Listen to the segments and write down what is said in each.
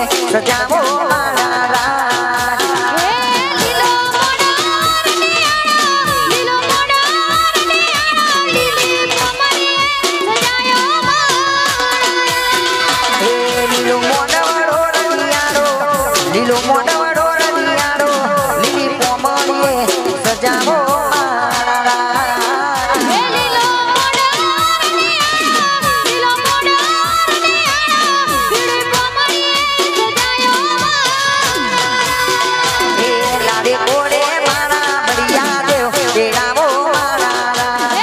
સજાવો મારા રાજ લીલો મોડાર લીલો મોડાર લીલી કમરે સજાયો હે લીલો મોડવડો રણિયારો લીલો મોડવડો રણિયારો લીલી કોમળીએ સજાવો મારા રાજ લીલો મોડાર લીલો મોડાર લીલી કમરે સજાયો હે લાડે કોડે મારા બળિયા દેવ તેડાવો મારા રાજ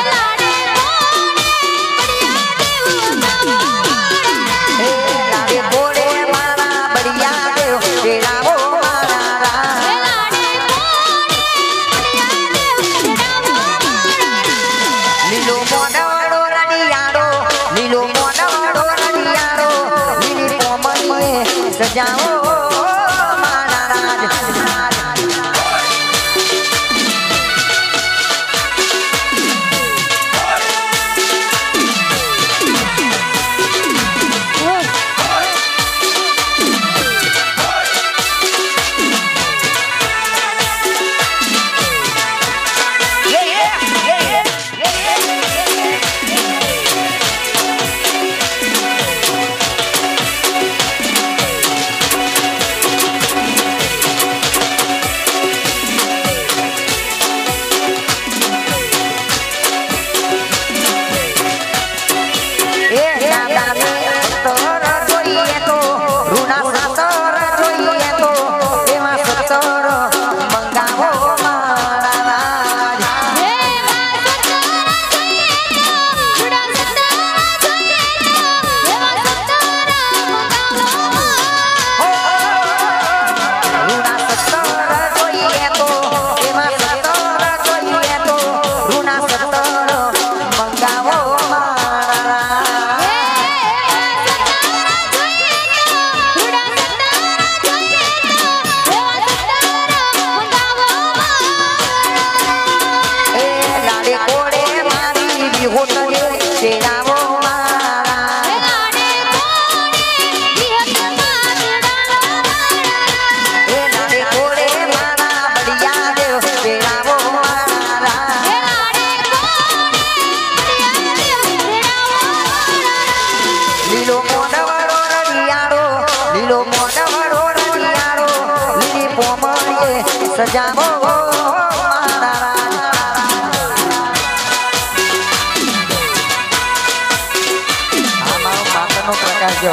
હે લાડે કોડે મારા બળિયા દેવ તેડાવો મારા રાજ લીલો મોડવડો રણિયારો લીલો મોડવડો રણિયારો લીલી કોમળીએ સજાવો મારા રાજ સજાવો મારા રાજ આ મારો પાકનો પ્રકાશ જો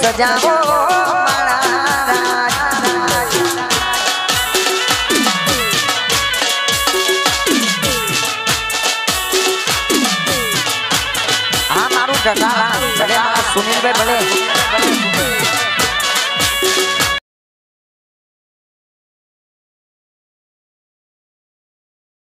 સજાવો મારા રાજ ટકાલા ભલે મારા સુનિલભાઈ ભલે